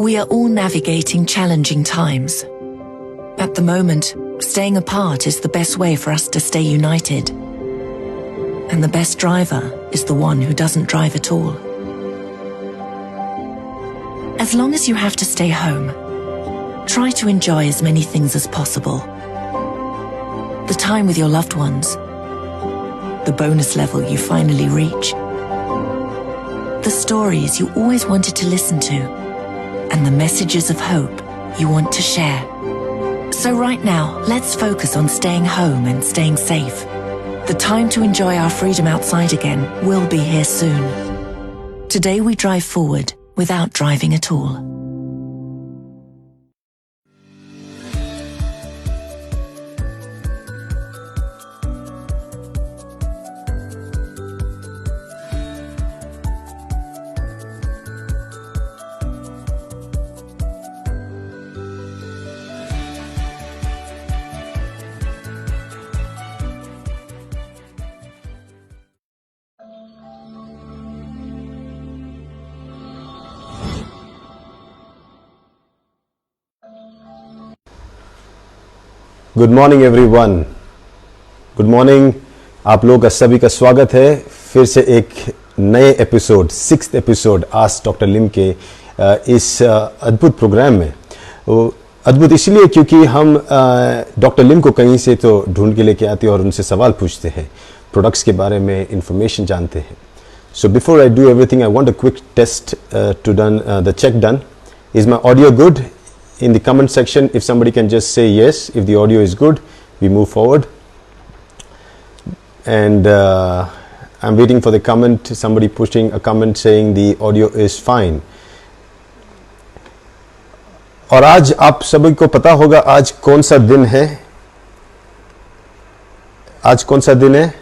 We are all navigating challenging times. At the moment, staying apart is the best way for us to stay united. And the best driver is the one who doesn't drive at all. As long as you have to stay home, try to enjoy as many things as possible. The time with your loved ones, the bonus level you finally reach, the stories you always wanted to listen to, and the messages of hope you want to share. So right now, let's focus on staying home and staying safe. The time to enjoy our freedom outside again will be here soon. Today we drive forward without driving at all. Good morning everyone, good morning. आप लोगों का सभी का स्वागत है फिर से एक नए episode, 6th episode ask doctor Lim के इस अद्भुत प्रोग्राम में। अद्भुत इसलिए क्योंकि हम डॉक्टर लिम को कहीं से तो ढूंढ के लेके आते हैं और उनसे सवाल पूछते हैं, प्रोडक्ट्स के बारे में इंफॉर्मेशन जानते हैं। So before I do everything I want a quick test to done the check done. Is my audio good? In the comment section, if somebody can just say yes, if the audio is good, we move forward. And I'm waiting for the comment, somebody pushing a comment saying the audio is fine. और आज आप सभी को पता होगा आज कौन सा दिन है? आज कौन सा दिन है?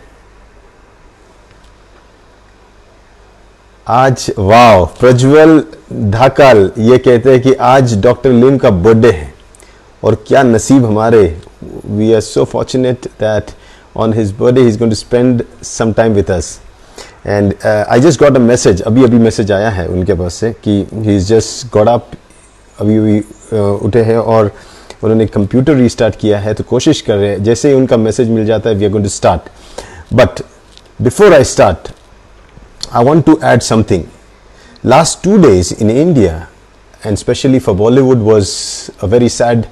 आज वाव, प्रज्वल धाकल ये कहते हैं कि आज डॉक्टर लिम का बर्थडे है और क्या नसीब हमारे। We are so fortunate that on his birthday he is going to spend some time with us. And I just got a message, अभी मैसेज आया है उनके पास से कि he is just got up, अभी उठे हैं और उन्होंने कंप्यूटर रीस्टार्ट किया है, तो कोशिश कर रहे हैं जैसे ही उनका मैसेज मिल जाता है we are going to start. But before I start I want to add something. Last 2 days in India, and especially for Bollywood, was a very sad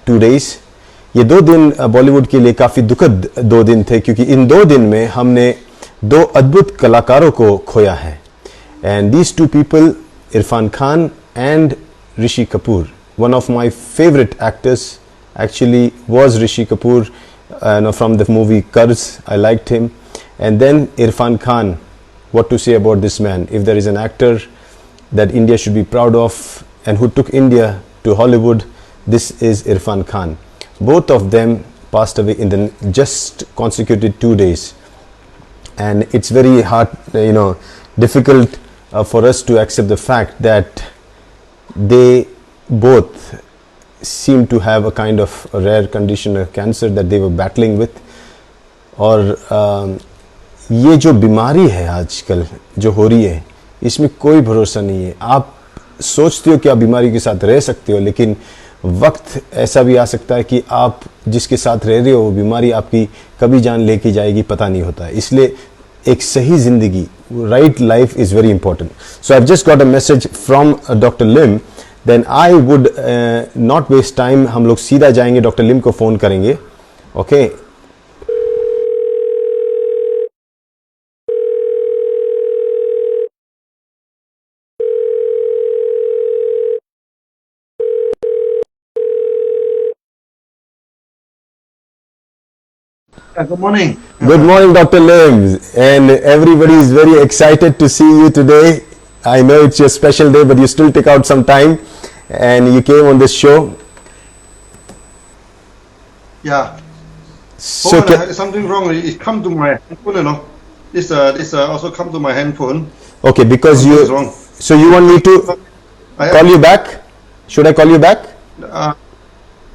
2 days. ये 2 दिन बॉलीवुड के लिए काफ़ी दुखद 2 दिन थे क्योंकि इन 2 दिन में हमने 2 अद्भुत कलाकारों को खोया है। And these 2 people, Irfan Khan and Rishi Kapoor. One of my favorite actors actually was Rishi Kapoor from the movie Karz. I liked him. And then Irfan Khan, what to say about this man? If there is an actor that India should be proud of and who took India to Hollywood, this is Irfan Khan. Both of them passed away in the just consecutive 2 days. And it's very hard, difficult for us to accept the fact that they both seem to have a kind of a rare condition, a cancer that they were battling with. और ये जो बीमारी है आजकल जो हो रही है इसमें कोई भरोसा नहीं है। आप सोचते हो कि आप बीमारी के साथ रह सकते हो, लेकिन वक्त ऐसा भी आ सकता है कि आप जिसके साथ रह रहे हो वो बीमारी आपकी कभी जान लेके जाएगी, पता नहीं होता है। इसलिए एक सही जिंदगी, right life is very important. So I just got a message from doctor Lim, then I would not waste time, हम लोग सीधा जाएंगे डॉक्टर लिम को फोन करेंगे। Okay Good morning. Good morning, Dr. Lim, and everybody is very excited to see you today. I know it's your special day, but you still take out some time and you came on this show. Yeah. So something wrong. It come to my handphone, This also come to my handphone. Okay, because something is wrong. So you want me to call you back? Should I call you back?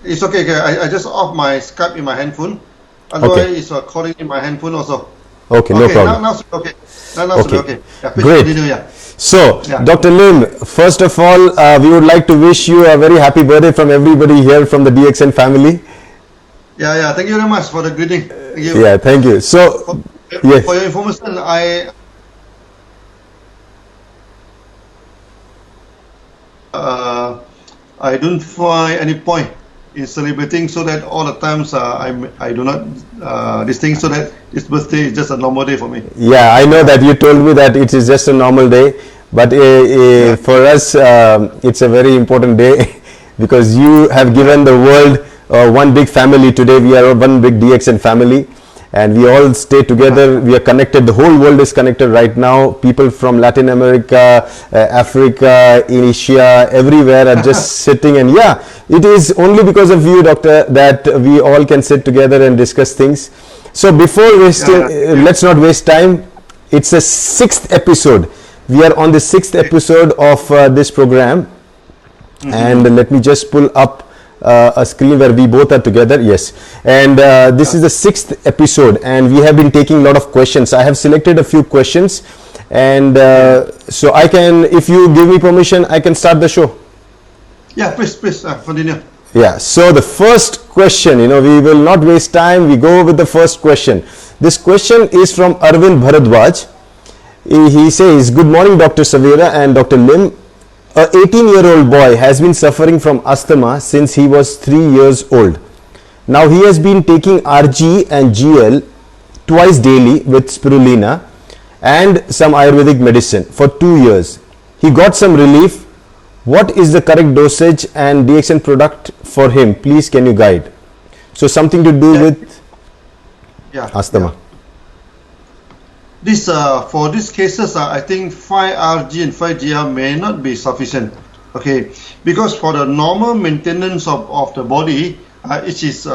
It's okay. I just off my Skype in my handphone. Otherwise, it's calling in my handphone also. Okay, no problem. Now it's okay. Now it's okay. Yeah, please Great. continue, yeah. So, Yeah. Dr. Lim, first of all, we would like to wish you a very happy birthday from everybody here from the DXN family. Yeah. Thank you very much for the greeting. Thank you. Yeah, thank you. So, yes. For your information, I don't find any point in celebrating, so that all the times I do not this thing, so that this birthday is just a normal day for me. Yeah, I know that you told me that it is just a normal day, but for us, it's a very important day because you have given the world one big family. Today we are one big DXN family, and we all stay together. We are connected. The whole world is connected right now. People from Latin America, Africa, Asia, everywhere are just sitting. And yeah, it is only because of you, doctor, that we all can sit together and discuss things. So before wasting, let's not waste time. It's a 6th episode. We are on the 6th episode of this program. And let me just pull up a screen where we both are together. Yes, and this is the 6th episode, and we have been taking a lot of questions. I have selected a few questions, and so I can, if you give me permission, I can start the show. Yeah, please continue. Yeah, so the first question, we will not waste time. We go with the first question. This question is from Arvind Bharadwaj. He says, "Good morning, Dr. Savera and Dr. Lim. A 18-year-old boy has been suffering from asthma since he was 3 years old. Now he has been taking RG and GL twice daily with spirulina and some Ayurvedic medicine for 2 years. He got some relief. What is the correct dosage and DXN product for him? Please, can you guide?" So something to do with asthma. This for these cases, I think 5-RG and 5-GL may not be sufficient. Okay, because for the normal maintenance of the body, it is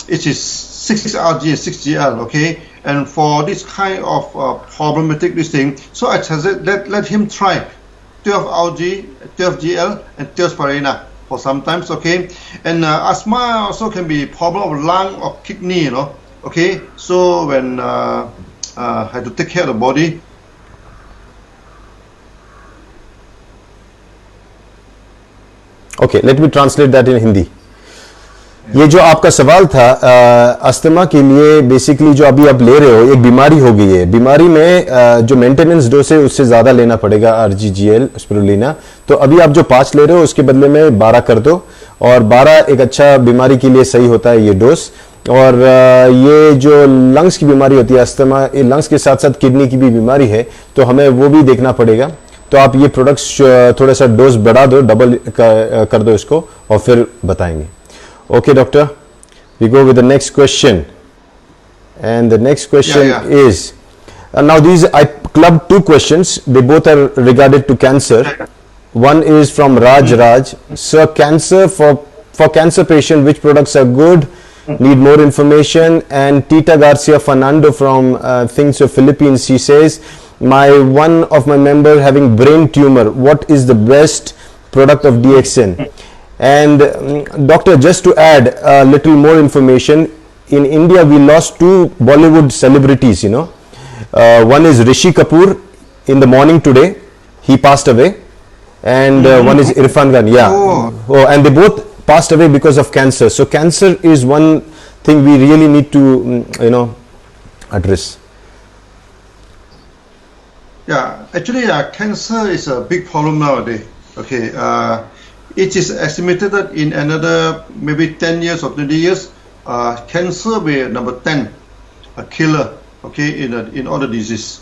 6-RG and 6-GL. Okay, and for this kind of problematic this thing, so I suggest let him try 12-RG, 12-GL, and 12-spirulina for sometimes. Okay, and asthma also can be problem of lung or kidney. Okay, so when have to take care of the body. Okay, let me translate that in Hindi. ये जो आपका सवाल था asthma के लिए, basically जो अभी आप ले रहे हो, एक बीमारी हो गई है. बीमारी में जो मेंटेनेंस डोज है उससे ज़्यादा लेना पड़ेगा आरजीजीएल स्पिरुलिना. तो अभी आप जो 5 ले रहे हो उसके बदले में 12 कर दो, और 12 एक अच्छा बीमारी के लिए सही होता है ये डोज. और ये जो लंग्स की बीमारी होती है अस्थमा, ये लंग्स के साथ साथ किडनी की भी बीमारी है, तो हमें वो भी देखना पड़ेगा. तो आप ये प्रोडक्ट्स थोड़ा सा डोज बढ़ा दो, डबल कर दो इसको, और फिर बताएंगे. Okay, doctor, we go with the next question, and the next question is now these I clubbed 2 questions. They both are regarded to cancer. One is from Raj. Sir, cancer for cancer patient, which products are good? Need more information. And Tita Garcia Fernando from Things of Philippines, she says, one of my member having brain tumor. What is the best product of DXN? And doctor, just to add a little more information, in India we lost 2 Bollywood celebrities. One is Rishi Kapoor. In the morning today he passed away, and one is Irfan Khan. And they both passed away because of cancer. So cancer is one thing we really need to address. Actually cancer is a big problem nowadays. Okay, it is estimated that in another maybe 10 years or 20 years, cancer will be number 10 a killer, okay, in all the disease.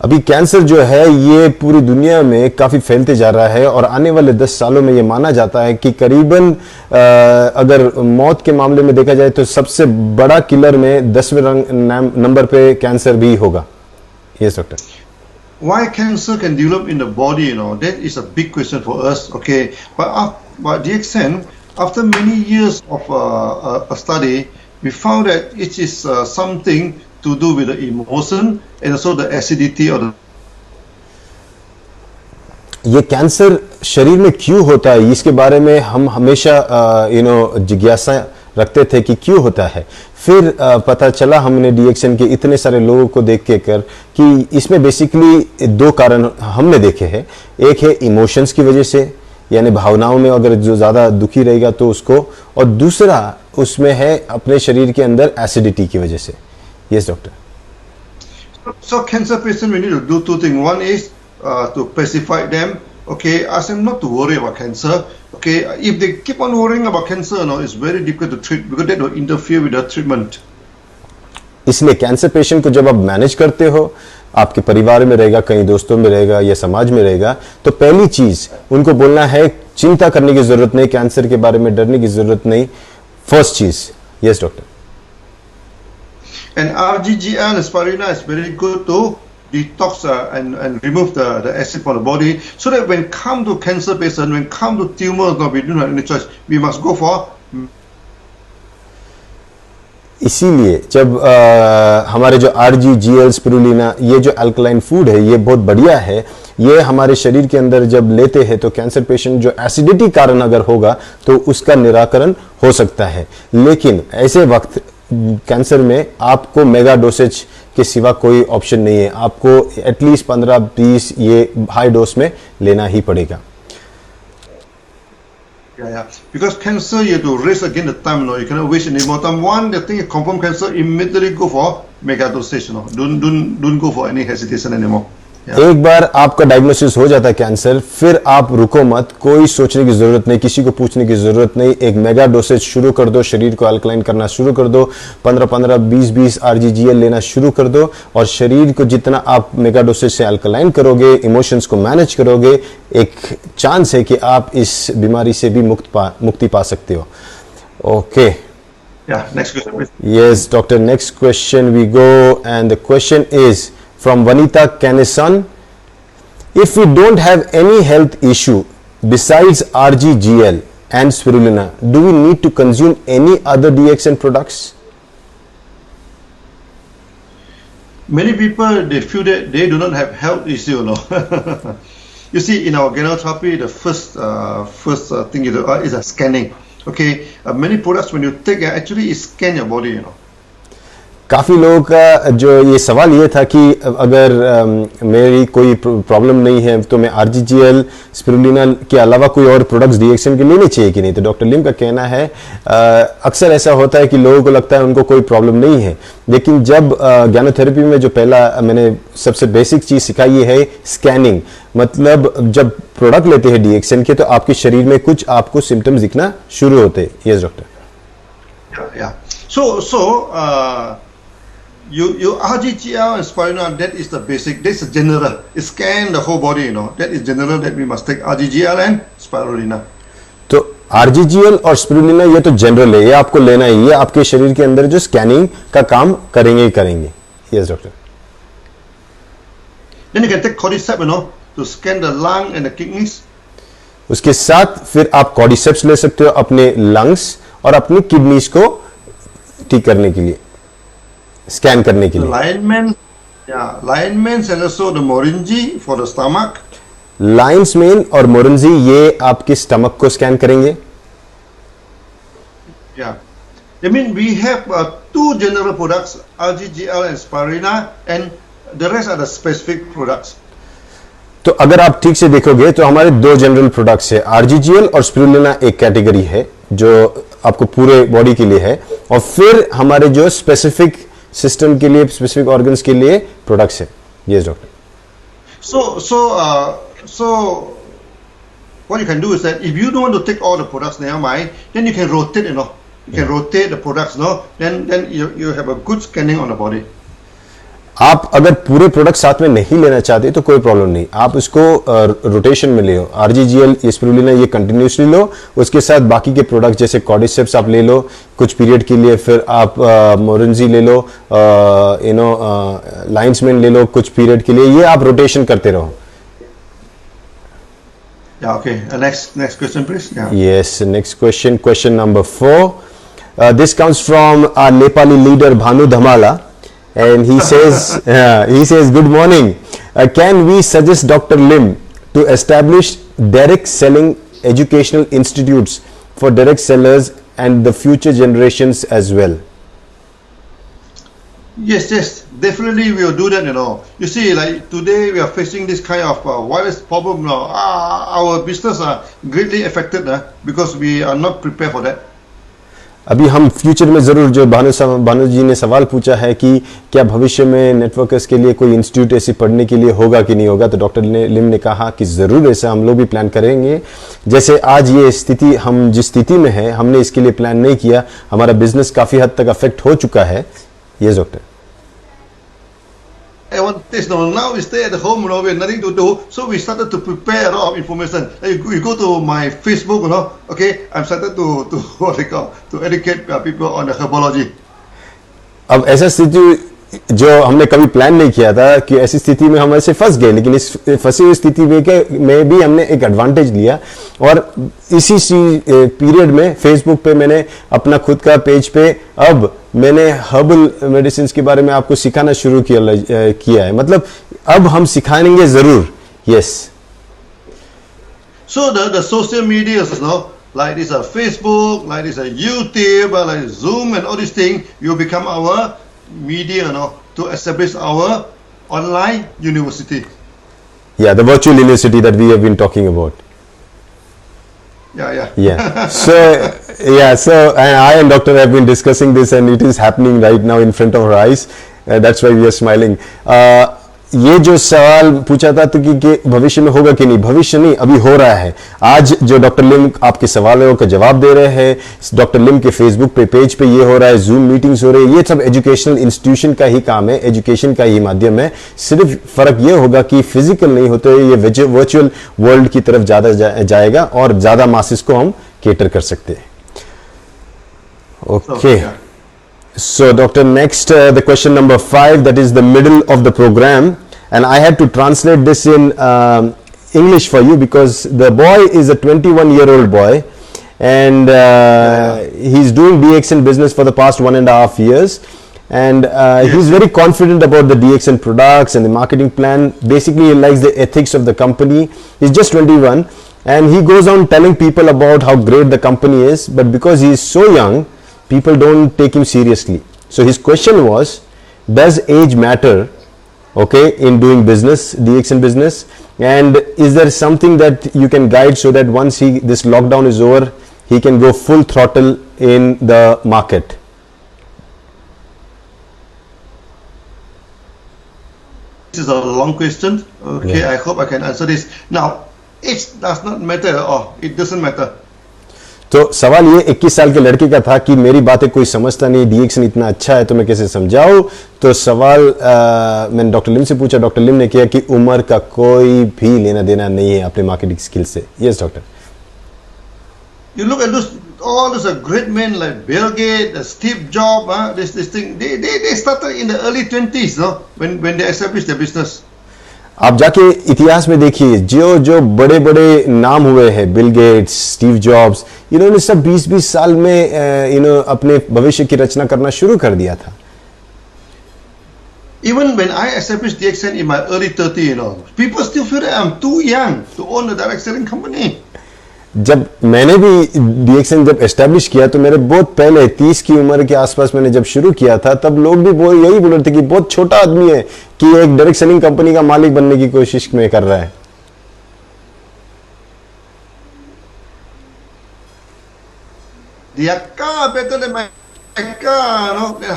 अभी cancer जो है ये पूरी दुनिया में काफ़ी फैलते जा रहा है, और आने वाले 10 सालों में ये माना जाता है कि करीबन अगर मौत के मामले में देखा जाए तो सबसे बड़ा किलर में 10वें नंबर पे कैंसर भी होगा. Yes doctor. Why cancer can develop in the body, that is a big question for us. Okay, but DXN, after many years of a study, we found that it is something to do with the emotion and also the acidity of the. ये cancer शरीर में क्यों होता है, इसके बारे में हम हमेशा जिज्ञासा रखते थे कि क्यों होता है। फिर पता चला हमने डीएक्सएन के इतने सारे लोगों को देख के कर कि इसमें बेसिकली दो कारण हमने देखे हैं। एक है इमोशंस की वजह से, यानी भावनाओं में अगर जो ज़्यादा दुखी रहेगा तो उसको, और दूसरा उसमें है अपने शरीर के अंदर एसिडिटी की वजह से। Yes doctor. So cancer patient, we need to do two things. One is to pacify them. Okay, ask them not to worry about cancer. Okay, if they keep on worrying about cancer, it's very difficult to treat because that will interfere with the treatment. इसलिए cancer patient को जब आप manage करते हो, आपके परिवार में रहेगा, कहीं दोस्तों में रहेगा या समाज में रहेगा, तो पहली चीज उनको बोलना है चिंता करने की जरूरत नहीं, कैंसर के बारे में डरने की जरूरत नहीं। फर्स्ट चीज। Yes doctor. And RGGL and spirulina is very good to detox and remove the acid from the body, so that when come to cancer patient, when come to tumors, we don't have any choice. We must go for. इसीलिए जब हमारे जो RGGL spirulina, ये जो alkaline food है, ये बहुत बढ़िया है। ये हमारे शरीर के अंदर जब लेते हैं तो कैंसर पेशेंट जो एसिडिटी कारण अगर होगा तो उसका निराकरण हो सकता है। लेकिन ऐसे वक्त कैंसर में आपको मेगा डोसेज के सिवा कोई ऑप्शन नहीं है, आपको एटलीस्ट 15-20 ये हाई डोज में लेना ही पड़ेगा। Yeah. Because cancer, you have to raise again the time. You cannot waste any more time. One, the thing is confirm cancer, immediately go for mega dosage. Don't go for any hesitation anymore. एक बार आपका diagnosis हो जाता है cancer, फिर आप रुको मत, कोई सोचने की जरूरत नहीं, किसी को पूछने की जरूरत नहीं। एक मेगा डोसेज शुरू कर दो, शरीर को अल्कलाइन करना शुरू कर दो, 15-15, 20-20 RGGL लेना शुरू कर दो, और शरीर को जितना आप मेगा डोसेज से अल्कलाइन करोगे, इमोशंस को मैनेज करोगे, एक चांस है कि आप इस बीमारी से भी मुक्ति पा सकते हो। Okay. Next question. Yes, doctor, next question we go, and the question is from Vanita Kanesan. If we don't have any health issue besides RGGL and spirulina, do we need to consume any other DXN products? Many people, they feel that they do not have health issue. You see, in our genotherapy, the first thing is a scanning. Okay, many products when you take, actually it scan your body. काफ़ी लोगों का जो ये सवाल ये था कि अगर मेरी कोई प्रॉब्लम नहीं है तो मैं RGGL स्पिरुलिना के अलावा कोई और प्रोडक्ट्स डीएक्सएन के लेने चाहिए कि नहीं। तो डॉक्टर लिम का कहना है अक्सर ऐसा होता है कि लोगों को लगता है उनको कोई प्रॉब्लम नहीं है, लेकिन जब ज्ञानोथेरेपी में जो पहला मैंने सबसे बेसिक चीज़ सिखाई है स्कैनिंग। मतलब जब प्रोडक्ट लेते हैं डीएक्सएन के तो आपके शरीर में कुछ आपको सिम्टम्स दिखना शुरू होते हैं। Yes doctor. So you RGGL and spirulina, that is the basic, that's the general. It scan the whole body, that is general, that we must take RGGL and spirulina. तो RGGL और spirulina ये तो general है, ये आपको लेना ही, ये आपके शरीर के अंदर जो स्कैनिंग का काम करेंगे ही करेंगे। Yes doctor. Then you can take cordyceps, to scan the lung and the kidneys. उसके साथ फिर आप कॉर्डिसेप्स ले सकते हो अपने लंग्स और अपनी किडनीज को ठीक करने के लिए, स्कैन करने के लिए। Lion's mane and also the Morinji for the stomach. Lions main और मोरंजी ये आपके स्टमक को स्कैन करेंगे। I mean we have two general products, RGGL and spirulina, and the rest are the specific products. तो अगर आप ठीक से देखोगे तो हमारे दो जनरल प्रोडक्ट्स है, RGGL और स्पिरुलिना एक कैटेगरी है जो आपको पूरे बॉडी के लिए है, और फिर हमारे जो स्पेसिफिक सिस्टम के लिए, स्पेसिफिक ऑर्गन्स के लिए प्रोडक्ट्स है। Yes doctor. So what you can do is that if you don't want to take all the products near mind, then you can rotate, you can rotate the products, then you have a good scanning on the body. आप अगर पूरे product साथ में नहीं लेना चाहते तो कोई प्रॉब्लम नहीं, आप उसको रोटेशन में ले लो। RGGL ये स्पिरुलिना ये कंटिन्यूसली लो, उसके साथ बाकी के प्रोडक्ट जैसे कॉर्डिसेप्स आप ले लो कुछ पीरियड के लिए, फिर आप मोरंजी ले लो, लायंस मेन ले लो कुछ पीरियड के लिए, ये आप रोटेशन करते रहो। Okay. Next question, please. Yes, next question number 4. This comes from our Nepali leader Bhanu Dhamala, and he says, good morning. Can we suggest Dr. Lim to establish direct selling educational institutes for direct sellers and the future generations as well. Yes, definitely we will do that, You see, like today we are facing this kind of virus problem now. Our business are greatly affected because we are not prepared for that. अभी हम future में ज़रूर, जो भानु जी ने सवाल पूछा है कि क्या भविष्य में नेटवर्कर्स के लिए कोई इंस्टीट्यूट ऐसी पढ़ने के लिए होगा कि नहीं होगा, तो डॉक्टर लिम ने कहा कि ज़रूर ऐसा हम लोग भी प्लान करेंगे. जैसे आज ये स्थिति, हम जिस स्थिति में है, हमने इसके लिए प्लान नहीं किया, हमारा बिजनेस काफ़ी हद तक अफेक्ट हो चुका है. Yes doctor. Now we stay at home, we have nothing to do, so we started to prepare a lot of information. You go to my Facebook, okay, I'm started to what they call, to educate people on the herbology. अब ऐसा स्थिति जो हमने कभी plan नहीं किया था कि ऐसी स्थिति में हम ऐसे फंस गए, लेकिन इस फंसी हुई स्थिति में भी हमने एक एडवांटेज लिया और इसी पीरियड में फेसबुक पे मैंने अपना खुद का पेज पे अब मैंने हर्बल मेडिसिन के बारे में आपको सिखाना शुरू किया है. मतलब अब हम सिखाएंगे जरूर. Yes. So the social media, like this Facebook, like this YouTube, like Zoom and all these things, will become our media, to establish our online university. Yeah, the virtual university that we have been talking about. Yeah. So I and Doctor have been discussing this, and it is happening right now in front of our eyes. That's why we are smiling. ये जो सवाल पूछा था तो कि भविष्य में होगा कि नहीं, भविष्य नहीं, अभी हो रहा है. आज जो डॉक्टर लिम आपके सवालों का जवाब दे रहे हैं, डॉक्टर लिम के फेसबुक पे पेज पे ये हो रहा है, जूम मीटिंग्स हो रही है, ये सब एजुकेशनल इंस्टीट्यूशन का ही काम है, एजुकेशन का ही माध्यम है. सिर्फ फर्क ये होगा कि फिजिकल नहीं होते, ये वर्चुअल वर्ल्ड की तरफ ज्यादा जाएगा और ज्यादा मासेस को हम केटर कर सकते हैं. Okay. So doctor, next the question number 5, that is the middle of the program, and I had to translate this in English for you because the boy is a 21-year-old boy, and he's doing DXN business for the past 1.5 years, and he's very confident about the DXN products and the marketing plan. Basically, he likes the ethics of the company. He's just 21, and he goes on telling people about how great the company is, but because he is so young, people don't take him seriously. So his question was, does age matter, okay, in doing business, DXN business, and is there something that you can guide so that once this lockdown is over, he can go full throttle in the market? This is a long question. Okay, yeah. I hope I can answer this. Now, age does not matter, or it doesn't matter. तो सवाल ये 21 साल के लड़के का था कि मेरी बातें कोई समझता नहीं, डीएक्सन इतना अच्छा है तो मैं कैसे समझाऊं. तो सवाल मैंने डॉक्टर लिम से पूछा, डॉक्टर लिम ने किया कि उम्र का कोई भी लेना देना नहीं है अपने मार्केटिंग स्किल से. Yes doctor. You look at all those great men like Bill Gates, Steve Jobs, this thing. They started in the early 20s, when they established their business. आप जाके इतिहास में देखिए, जो बड़े बड़े नाम हुए हैं, बिल गेट्स, स्टीव जॉब्स, इन्होंने सब 20-20 साल में अपने भविष्य की रचना करना शुरू कर दिया था. Even when I established DXN in my early 30s, people still feel that I'm too young to own a direct selling company. जब मैंने भी डीएक्सन जब एस्टेब्लिश किया तो मेरे बहुत पहले 30 की उम्र के आसपास मैंने जब शुरू किया था, तब लोग भी यही बोल रहे थे कि बहुत छोटा आदमी है कि एक डायरेक्ट सेलिंग कंपनी का मालिक बनने की कोशिश में कर रहा है. Their car better than my car,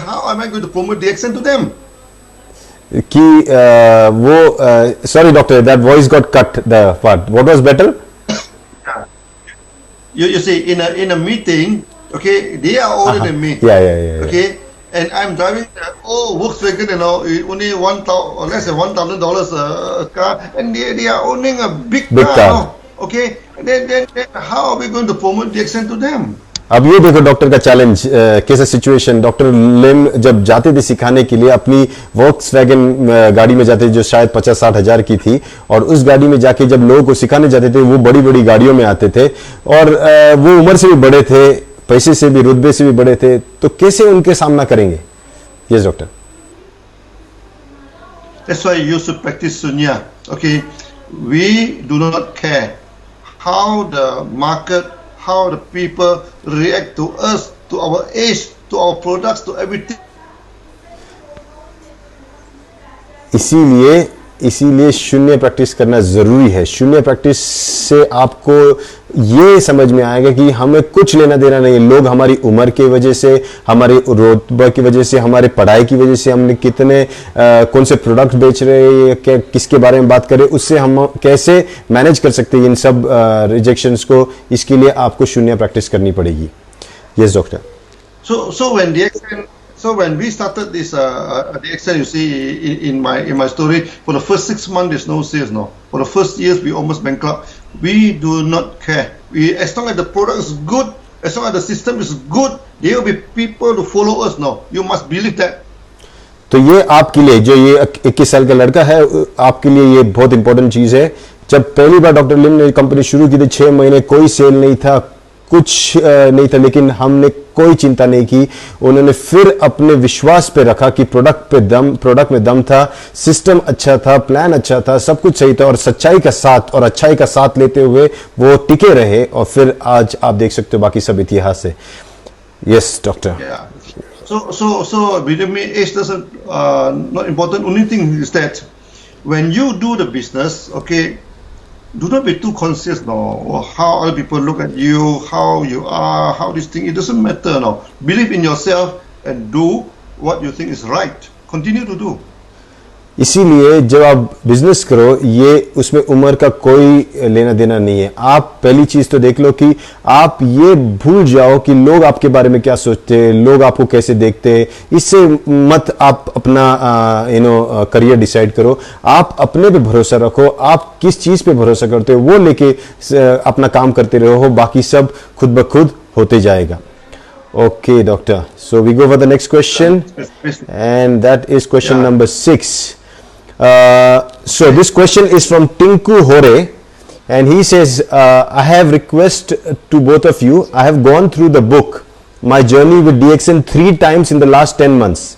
how am I going to promote DXN to them? कि वो sorry doctor, that voice got cut, the part. What was better? You see, in a meeting, okay, they are older than me. Yeah. Okay, and I'm driving the old Volkswagen, only less than $1,000 car, and they are owning a big car. Okay, and then how are we going to promote DXN to them? अब ये देखो doctor का challenge, कैसा situation. Doctor लिम जब जाते थे सिखाने के लिए अपनी वॉक्सवैगन गाड़ी में जाते थे जो शायद 50-60 हजार की थी, और उस गाड़ी में जाके जब लोगों को सिखाने जाते थे वो बड़ी बड़ी गाड़ियों में आते थे और वो उम्र से भी बड़े थे, पैसे से भी, रुतबे से भी बड़े थे, तो कैसे उनके सामना करेंगे. Yes doctor. That's why you should practice sunya. Okay, we do not care how the market, how the people react to us, to our age, to our products, to everything. इसीलिए शून्य प्रैक्टिस करना ज़रूरी है। शून्य practice से आपको ये समझ में आएगा कि हमें कुछ लेना देना नहीं है। लोग हमारी उम्र की वजह से, हमारे रुतबा की वजह से, हमारे पढ़ाई की वजह से, हमने कितने कौन से प्रोडक्ट बेच रहे हैं, किसके बारे में बात करें, उससे हम कैसे मैनेज कर सकते हैं इन सब रिजेक्शंस को। इसके लिए आपको शून्य प्रैक्टिस करनी पड़ेगी। Yes doctor. So when we started this DXN, you see in my story, for the first 6 months there's no sales. No, for the first years we almost bankrupt. We do not care. As long as the product is good, as long as the system is good, there will be people to follow us. No, you must believe that. तो ये आपके लिए, जो ये 21 साल का लड़का है, आपके लिए ये बहुत इंपॉर्टेंट चीज है। जब पहली बार डॉक्टर लिम ने कंपनी शुरू की थी, 6 महीने कोई सेल नहीं था, कुछ नहीं था, लेकिन हमने कोई चिंता नहीं की। उन्होंने फिर अपने विश्वास पे रखा कि प्रोडक्ट में दम था, सिस्टम अच्छा था, प्लान अच्छा था, सब कुछ सही था, और सच्चाई का साथ और अच्छाई का साथ लेते हुए वो टिके रहे, और फिर आज आप देख सकते हो बाकी सब इतिहास है। Yes doctor. So believe me, age doesn't not important. Only thing is that when you do the business, okay, do not be too conscious, no, or how other people look at you, how you are, how this thing. It doesn't matter, no. Believe in yourself and do what you think is right. Continue to do. इसीलिए जब आप business करो, ये उसमें उम्र का कोई लेना देना नहीं है। आप पहली चीज तो देख लो कि आप ये भूल जाओ कि लोग आपके बारे में क्या सोचते हैं, लोग आपको कैसे देखते हैं। इससे मत आप अपना करियर डिसाइड करो। आप अपने पे भरोसा रखो, आप किस चीज पे भरोसा करते हो वो लेके अपना काम करते रहो, बाकी सब खुद ब खुद होते जाएगा। Okay, doctor. So we go for the next question, and that is question number 6. So this question is from Tinku Hore, and he says, I have request to both of you. I have gone through the book, My Journey with DXN, 3 times in the last 10 months.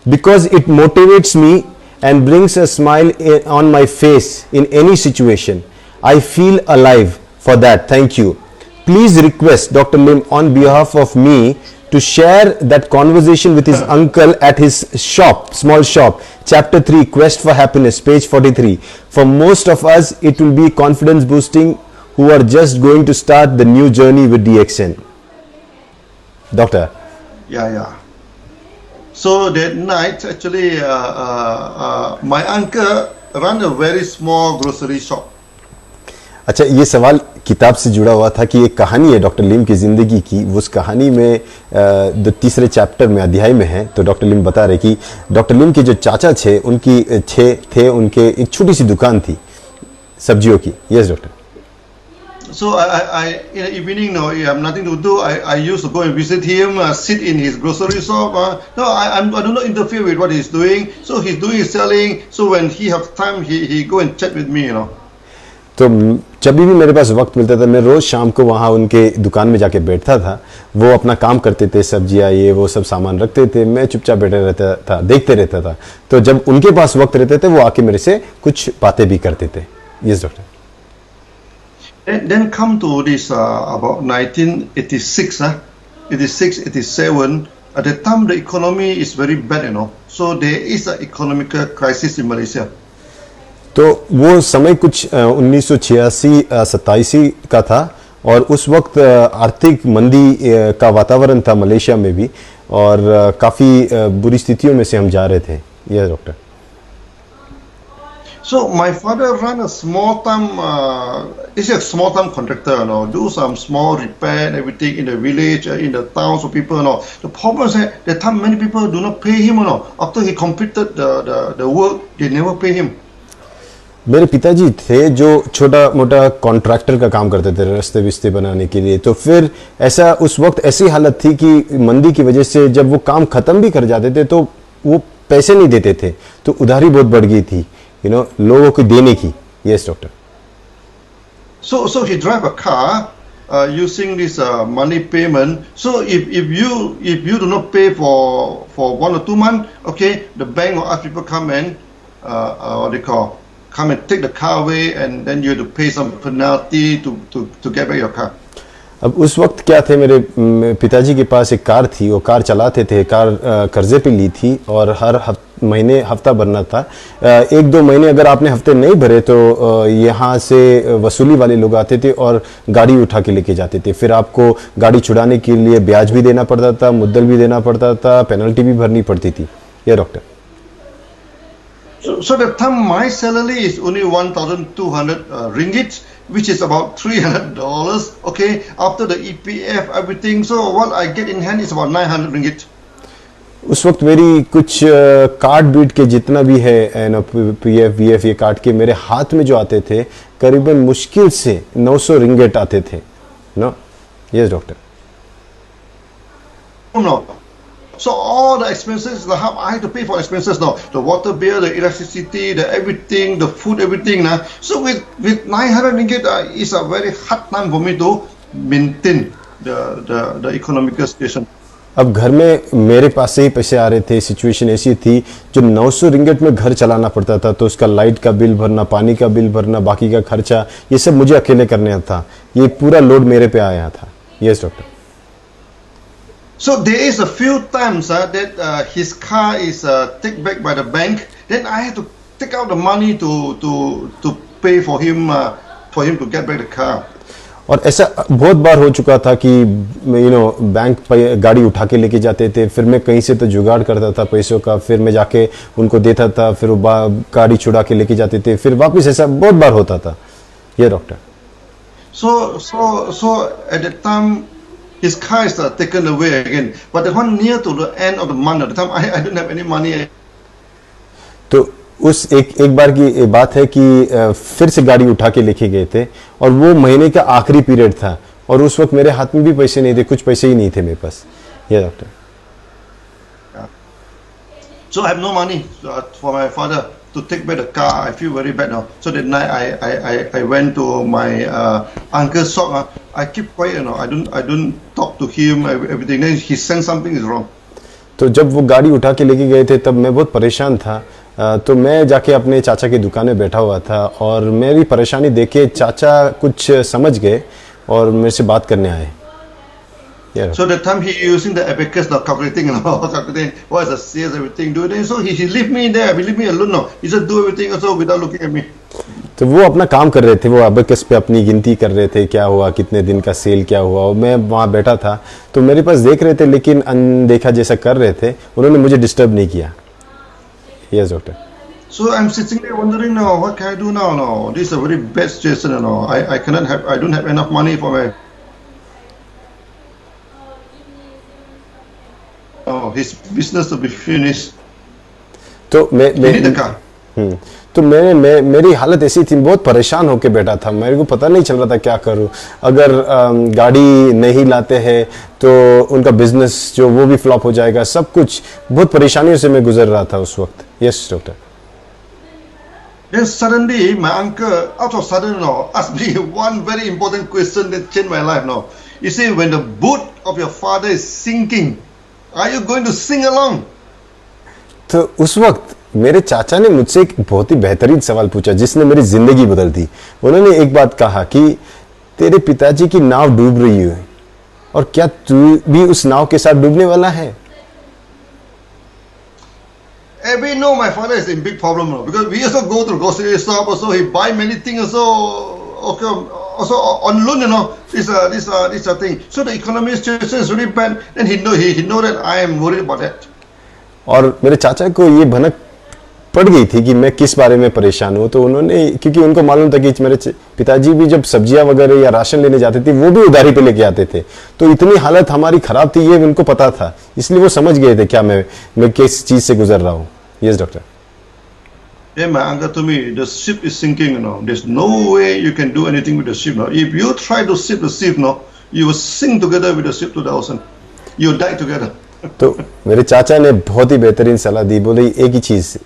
Because it motivates me and brings a smile on my face in any situation. I feel alive for that. Thank you. Please request Dr. Lim on behalf of me to share that conversation with his uncle at his shop, small shop, chapter 3, Quest for Happiness, page 43. For most of us, it will be confidence boosting who are just going to start the new journey with DXN. Doctor. Yeah. So that night, actually, my uncle ran a very small grocery shop. अच्छा, ये सवाल किताब से जुड़ा हुआ था कि एक कहानी है डॉक्टर लिम की ज़िंदगी की। उस कहानी में जो तीसरे चैप्टर में अध्याय में है, तो डॉक्टर लिम बता रहे कि डॉक्टर लिम के जो चाचा थे, उनके एक छोटी सी दुकान थी सब्जियों की। Yes doctor. So I in the evening, no, I have nothing to do. I used to go and visit him, sit in his grocery shop. No, I do not interfere with what he's doing. So he's doing his selling. So when he has time, he go and chat with me, you know. तो जब भी मेरे पास वक्त मिलता था, मैं रोज़ शाम को वहाँ उनके दुकान में जाके बैठता था। वो अपना काम करते थे, सब्जियाँ ये वो सब सामान रखते थे, मैं चुपचाप बैठा रहता था, देखते रहता था। तो जब उनके पास वक्त रहते थे, वो आके मेरे से कुछ बातें भी करते थे। Yes doctor. Then come to this about 1986, 86, 87. At that time, the economy is very bad, you know. So there is an economic crisis in Malaysia. तो वो समय कुछ 1986-87 का था, और उस वक्त आर्थिक मंदी का वातावरण था मलेशिया में भी, और काफ़ी बुरी स्थितियों में से हम जा रहे थे। यह doctor. So my father ran a small time, he's a small time contractor, you know, do some small repair and everything in the village, in the towns of people, you know. The problem is that the time many people do not pay him, you know. After he completed the work, they never pay him. मेरे पिताजी थे जो छोटा मोटा contractor का काम करते थे, रास्ते विस्ते बनाने के लिए। तो फिर ऐसा उस वक्त ऐसी हालत थी कि मंदी की वजह से जब वो काम खत्म भी कर जाते थे तो वो पैसे नहीं देते थे, तो उधारी बहुत बढ़ गई थी, लोगों को देने की। Yes doctor. So he drive a car using this money payment. So if you do not pay for 1 or 2 months, okay, the bank will ask people come and what they call come and take the car away, and then you have to pay some penalty to get back your car. अब उस वक्त क्या थे, मेरे पिताजी के पास एक car थी, वो कार चलाते थे, कार कर्जे पे ली थी और हर महीने हफ्ता भरना था। एक दो महीने अगर आपने हफ्ते नहीं भरे तो यहाँ से वसूली वाले लोग आते थे और गाड़ी उठा के लेके जाते थे। फिर आपको गाड़ी छुड़ाने के लिए ब्याज भी देना पड़ता था, मुद्दल भी देना पड़ता था, पेनल्टी भी भरनी पड़ती थी। ये doctor, So that time my salary is only 1,200 ringgit, which is about $300. Okay, after the EPF everything, so what I get in hand is about 900 ringgit. उस वक्त मेरी कुछ कार्ड बीट के जितना भी है PF VF ये काट के मेरे हाथ में जो आते थे, करीबन मुश्किल से 900 रिंगेट आते थे। No, yes doctor. No. So all the expenses, I have to pay for expenses now. The water bill, the electricity, the everything, the food, everything. Now, so with 900 ringgit, it's a very hard time for me to maintain the economical situation. अब घर में मेरे पास से ही पैसे आ रहे थे, situation ऐसी थी जो 900 रिंगेट में घर चलाना पड़ता था, तो उसका लाइट का बिल भरना, पानी का बिल भरना, बाकी का खर्चा, ये सब मुझे अकेले करना था। ये पूरा लोड मेरे पे आया था। Yes doctor. So there is a few times that his car is taken back by the bank. Then I had to take out the money to pay for him to get back the car. और ऐसा बहुत बार हो चुका था कि bank पर गाड़ी उठा के लेके जाते थे, फिर मैं कहीं से तो जुगाड़ करता था पैसों का, फिर मैं जाके उनको देता था, फिर वो गाड़ी छुड़ा के लेके जाते थे, फिर वापस। ऐसा बहुत बार होता था। ये doctor. So at that time his car is taken away again, but the one near to the end of the month, at the time I don't have any money. तो उस एक बार की बात है कि फिर से गाड़ी उठा के लेके गए थे और वो महीने का आखिरी पीरियड था और उस वक्त मेरे हाथ में भी पैसे नहीं थे, कुछ पैसे ही नहीं थे मेरे पास। ये doctor. So I have no money for my father to take back the car. I feel very bad now. So that night I went to my uncle's shop. I keep quiet, I don't talk to him, everything. Then he sense something is wrong. तो जब वो गाड़ी उठा के लेके गए थे तब मैं बहुत परेशान था, तो मैं जाके अपने चाचा की दुकान में बैठा हुआ था और मेरी परेशानी देखे चाचा कुछ समझ गए और मेरे से बात करने आए। So that time he using the abacus now, calculating what is the sales, everything, do it. So he leave me there, leave me alone now. He just do everything also without looking at me. तो वो अपना काम कर रहे थे, वो abacus पे अपनी गिनती कर रहे थे, क्या हुआ, कितने दिन का सेल क्या हुआ, और मैं वहाँ बैठा था तो मेरे पास देख रहे थे लेकिन अनदेखा जैसा कर रहे थे, उन्होंने मुझे डिस्टर्ब नहीं किया। Yes doctor. So I'm sitting there wondering now, what can I do now? No, this is a very bad situation. No, I cannot have, I don't have enough money for my. Oh, his business to be finished. तो मेरी हालत ऐसी थी, बहुत परेशान होके बैठा था, मेरे को पता नहीं चल रहा था क्या करूं। अगर गाड़ी नहीं लाते हैं तो उनका बिजनेस जो वो भी फ्लॉप हो जाएगा, सब कुछ बहुत परेशानियों से मैं गुजर रहा था उस वक्त। Yes doctor. Then suddenly my uncle out of sudden asked me one very important question that changed my life now. You see, when the boat of your father is sinking, are you going to sing along? तो उस वक्त मेरे चाचा ने मुझसे एक बहुत ही बेहतरीन सवाल पूछा जिसने मेरी जिंदगी बदल दी। उन्होंने एक बात कहा कि तेरे पिताजी की नाव डूब रही है और क्या तू भी उस नाव के साथ डूबने वाला है? We know my father is in big problem now because we also go to grocery shop, also he buy many things also on loan, this thing. So the economic situation is really bad, and he know that I am worried about that. और मेरे चाचा को ये भनक पड़ गई थी कि मैं किस बारे में परेशान हूँ, तो उन्होंने, क्योंकि उनको मालूम था कि मेरे पिताजी भी जब सब्जियां वगैरह या राशन लेने जाते थे वो भी उधारी पे लेके आते थे, तो इतनी हालत हमारी खराब थी ये उनको पता था, इसलिए वो समझ गए थे क्या मैं किस चीज से गुजर रहा हूँ। Yes doctor. Then my uncle told me the ship is sinking, there's no way you can do anything with the ship now. If you try to save the ship now, you will sink together with the ship to the ocean. You will die together. तो मेरे चाचा ने बहुत ही बेहतरीन सलाह दी, बोले एक ही चीज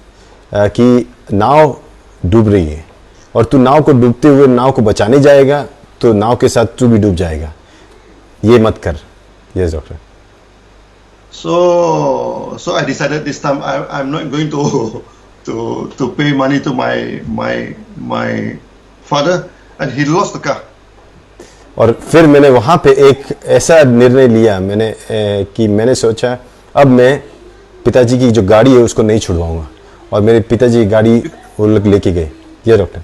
कि नाव डूब रही है और तू नाव को डूबते हुए नाव को बचाने जाएगा तो नाव के साथ तू भी डूब जाएगा, ये मत कर। Yes doctor. So I decided this time I'm not going to to pay money to my father, and he lost the car. और फिर मैंने वहाँ पे एक ऐसा निर्णय लिया कि मैंने सोचा अब मैं पिताजी की जो गाड़ी है उसको नहीं छुड़वाऊंगा, और मेरे पिताजी की गाड़ी वो लोग लेके गए। ये doctor,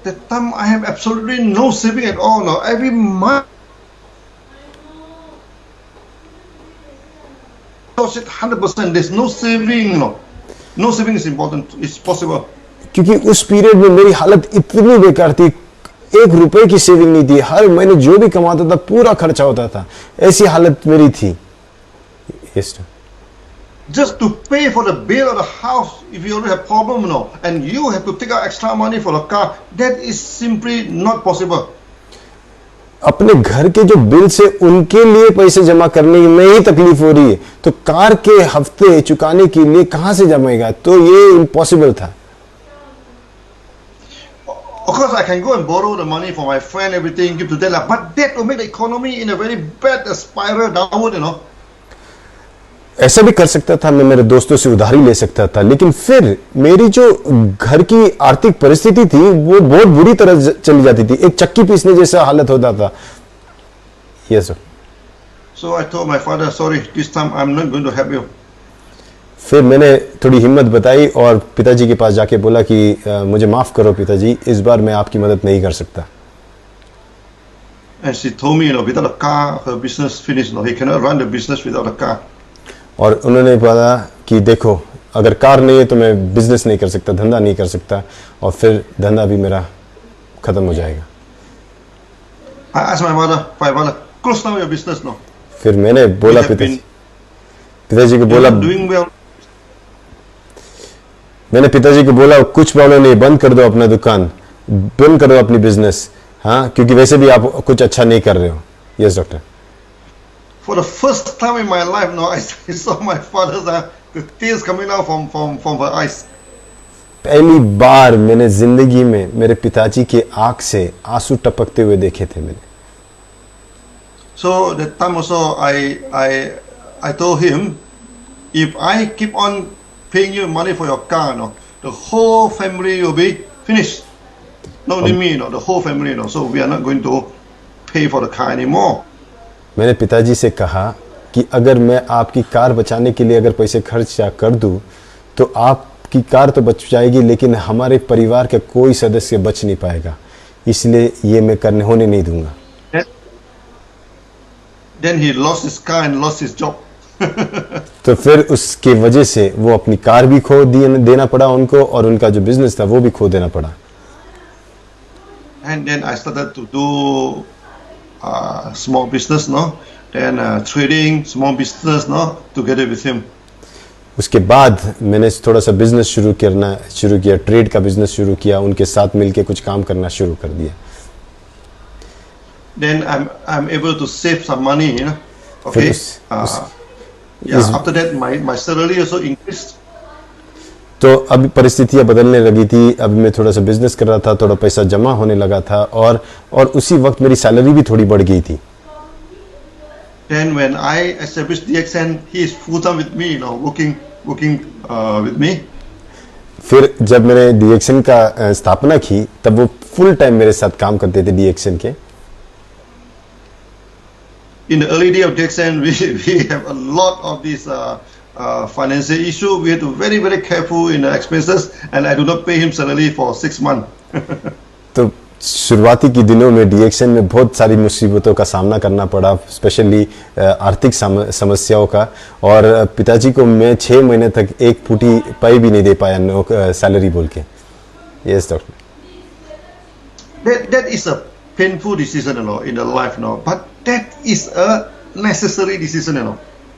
That time I have absolutely no saving at all. No, every month lost it 100%. There's no saving. No saving is important. It's possible. क्योंकि उस पीरियड में मेरी हालत इतनी बेकार थी, 1 रुपए की सेविंग नहीं थी, हर महीने जो भी कमाता था पूरा खर्चा होता था, ऐसी हालत मेरी थी। Yes, just to pay for the bill of the house, if you already have problem, and you have to take out extra money for the car, that is simply not possible. अपने घर के जो bill से उनके लिए पैसे जमा करने में ही तकलीफ हो रही है, तो कार के हफ्ते चुकाने के लिए कहां से जमाएगा? तो ये इम्पॉसिबल था। Of course, I can go and borrow the money from my friend, everything, give to them, but that will make the economy in a very bad spiral downward, ऐसा भी कर सकता था, मैं मेरे दोस्तों से उधारी ले सकता था, लेकिन फिर मेरी जो घर की आर्थिक परिस्थिति थी वो बहुत बुरी तरह चली जाती थी, एक चक्की पीसने जैसा हालत होता था। Yes sir. So I told my father, sorry, this time I'm not going to help you. फिर मैंने थोड़ी हिम्मत बताई और पिताजी के पास जाके बोला कि मुझे माफ करो पिताजी, इस बार मैं आपकी मदद नहीं कर सकता। And she told me, without a car, her business finished. He cannot run the business without a car. और उन्होंने बोला कि देखो अगर कार नहीं है तो मैं बिजनेस नहीं कर सकता, धंधा नहीं कर सकता, और फिर धंधा भी मेरा खत्म हो जाएगा। I asked my father, close down your business now. फिर मैंने बोला पिताजी को बोला, doing well. मैंने पिताजी को बोला कुछ प्रॉब्लम नहीं, बंद कर दो अपना दुकान, बंद करो अपनी बिजनेस, हाँ, क्योंकि वैसे भी आप कुछ अच्छा नहीं कर रहे हो। Yes doctor. For the first time in my life, I saw my father's the tears coming out from her eyes. पहली बार मैंने जिंदगी में मेरे पिताजी के आंख से आंसू टपकते हुए देखे थे मैंने। So that time also I told him, if I keep on paying you money for your car, the whole family will be finished. Not only me, the whole family, so we are not going to pay for the car anymore. मैंने पिताजी से कहा कि अगर मैं आपकी car बचाने के लिए अगर पैसे खर्च कर दूं तो आपकी कार तो बच जाएगी, लेकिन हमारे परिवार का कोई सदस्य बच नहीं पाएगा, इसलिए ये मैं करने होने नहीं दूंगा। Then he lost his car and lost his job. तो फिर उसके वजह से वो अपनी कार भी खो देना पड़ा उनको, और उनका जो बिजनेस था वो भी खो देना पड़ा। And then I started to do small business, then trading, small business, together with him. उसके बाद मैंने थोड़ा सा बिजनेस शुरू किया, ट्रेड का बिजनेस शुरू किया, उनके साथ मिलके कुछ काम करना शुरू कर दिया। Then I'm able to save some money, okay. After that my salary also increased. तो अभी परिस्थितियां बदलने लगी थी, अभी मैं थोड़ा सा बिजनेस कर रहा था, थोड़ा पैसा जमा होने लगा था, और उसी वक्त मेरी सैलरी भी थोड़ी बढ़ गई थी। Then when I established DXN, he is full time with me, working with me. फिर जब मैंने DXN का स्थापना की तब वो फुल टाइम मेरे साथ काम करते थे DXN के। In the early day of DXN, we have a lot of these financial issue. We have to very, very careful in the expenses, and I do not pay him salary for 6 months. तो शुरुआती के दिनों में DXN में बहुत सारी मुसीबतों का सामना करना पड़ा, स्पेशली आर्थिक समस्याओं का, और पिताजी को मैं 6 महीने तक एक फूटी पाई भी नहीं दे पाया सैलरी बोल के। Yes doctor. That is a painful decision, in the life, but that is a necessary decision,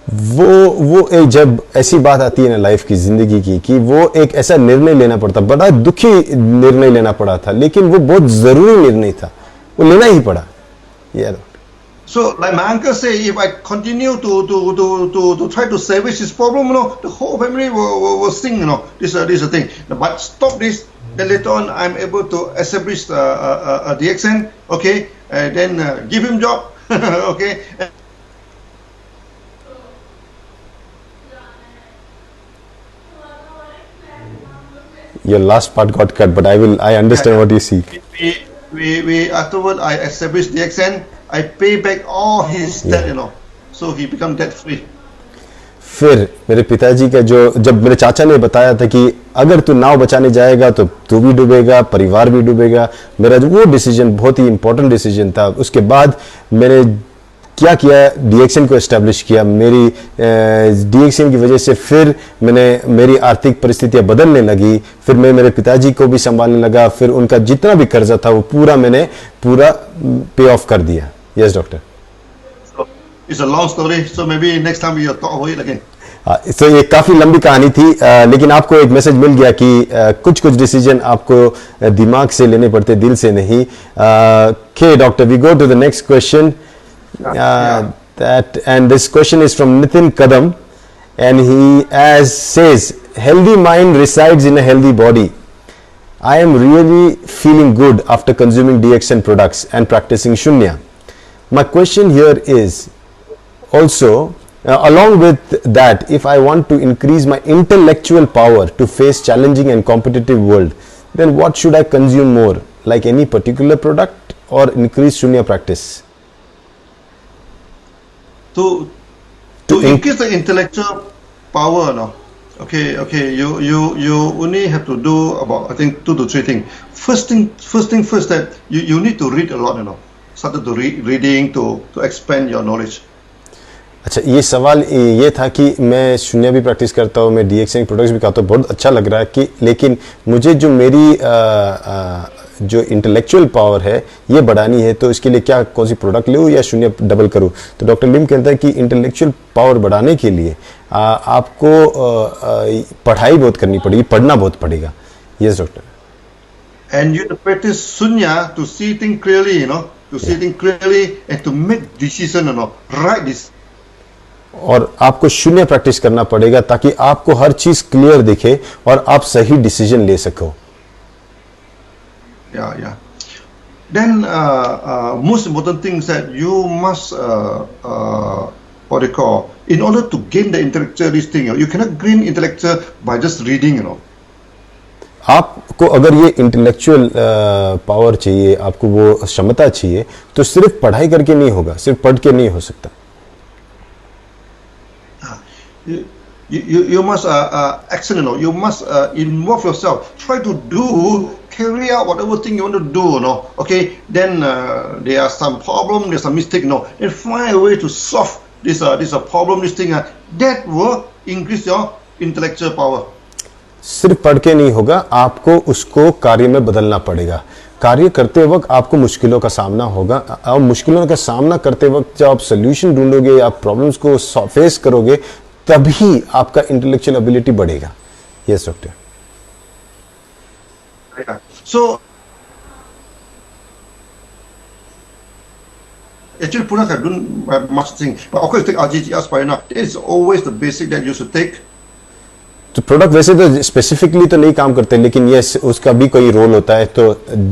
वो एक जब ऐसी बात आती है ना लाइफ की, जिंदगी की, कि वो एक ऐसा निर्णय लेना पड़ता, बड़ा दुखी निर्णय लेना पड़ा था, लेकिन वो बहुत जरूरी निर्णय था, वो लेना ही पड़ा। यार So like my uncle say, if I continue to try to salvage this problem, the whole family will sing, this is the thing. But stop this, then later on I'm able to establish a DXN, okay, then give him job, okay. Your last part got cut, but I understand what you see. We afterward I established the accent. I pay back all his debt, so he become debt free. फिर मेरे पिताजी का जब मेरे चाचा ने बताया था कि अगर तू नाव बचाने जाएगा तो तू भी डूबेगा, परिवार भी डूबेगा, मेरा जो वो डिसीजन बहुत ही इंपॉर्टेंट डिसीजन था। उसके बाद मैंने क्या किया, डीएक्सएन को एस्टेब्लिश किया। मेरी डीएक्सएन की वजह से फिर मेरी आर्थिक परिस्थितियां बदलने लगी। फिर मैं मेरे पिताजी को भी संभालने लगा। फिर उनका जितना भी कर्जा था वो मैंने पूरा पे ऑफ कर दिया। Yes doctor. It's a long story, so maybe next time we'll talk about it again. तो ये काफी लंबी कहानी थी, लेकिन आपको एक मैसेज मिल गया कि कुछ डिसीजन आपको दिमाग से लेने पड़ते, दिल से नहीं। Okay, doctor, we go to the next question. And this question is from Nitin Kadam, and he says, healthy mind resides in a healthy body. I am really feeling good after consuming DXN products and practicing Shunya. My question here is also, along with that, if I want to increase my intellectual power to face challenging and competitive world, then what should I consume more, like any particular product or increase Shunya practice? To increase the intellectual power, no. Okay. You only have to do about, I think, 2 to 3 things. First thing first, that you need to read a lot, Started to reading to expand your knowledge. अच्छा, ये सवाल ये था कि मैं शून्य भी practice करता हूँ, मैं डीएक्सएन प्रोडक्ट्स भी खाता हूँ, बहुत अच्छा लग रहा है कि, लेकिन मुझे जो मेरी जो इंटेलेक्चुअल पावर है ये बढ़ानी है, तो इसके लिए क्या कौन सी प्रोडक्ट लूँ या शून्य डबल करूँ? तो डॉक्टर लिम कहता है कि इंटेलेक्चुअल पावर बढ़ाने के लिए आपको पढ़ाई बहुत करनी पड़ेगी, पढ़ना बहुत पड़ेगा। Yes doctor. And you practice Sunya to see things clearly, to see things clearly and to make decision, right this. और आपको शून्य प्रैक्टिस करना पड़ेगा ताकि आपको हर चीज क्लियर दिखे और आप सही डिसीजन ले सको। Yeah. Then most important thing is that you must what they call, in order to gain the intellectual this thing, you cannot gain intellectual by just reading, आपको अगर ये इंटेलेक्चुअल पावर चाहिए, आपको वो क्षमता चाहिए, तो सिर्फ पढ़ाई करके नहीं होगा, सिर्फ पढ़ के नहीं हो सकता। You must action, you must involve yourself, try to carry out whatever thing you want to do, okay, then there are some problem, there's some mistake, then find a way to solve this problem, this thing, that will increase your intellectual power. सिर्फ पढ़ के नहीं होगा, आपको उसको कार्य में बदलना पड़ेगा। कार्य करते वक्त आपको मुश्किलों का सामना होगा, और मुश्किलों का सामना करते वक्त जब आप सोल्यूशन ढूंढोगे, आप प्रॉब्लम्स को फेस करोगे, तभी आपका इंटेलेक्चुअल एबिलिटी बढ़ेगा। Yes doctor. So actually product I don't have much thing, but of course take RGG Aspirina. It is always the basic that you should take. तो प्रोडक्ट वैसे तो specifically तो नहीं काम करते, लेकिन यस उसका भी कोई रोल होता है। तो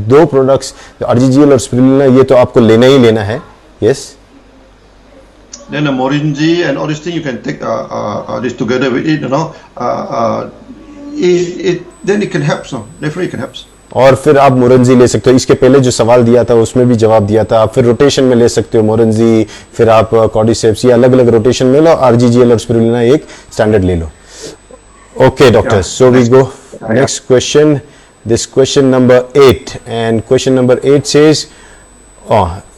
2 प्रोडक्ट्स आरजीजीएल और स्पिरुलिना, ये तो आपको लेना ही लेना है। Yes. Then the Morinji and all these things you can take this together with it, then it can help, definitely it can help. और फिर आप मोरंजी ले सकते हो। इसके पहले जो सवाल दिया था उसमें भी जवाब दिया था। आप फिर रोटेशन में ले सकते हो मोरंजी, फिर आप कॉर्डिसेप्स, या अलग अलग रोटेशन में लो, आरजीजीएल और स्पिरुलिना एक स्टैंडर्ड ले लो। Okay, doctor. So we go next question. This question number 8, and question number 8 says,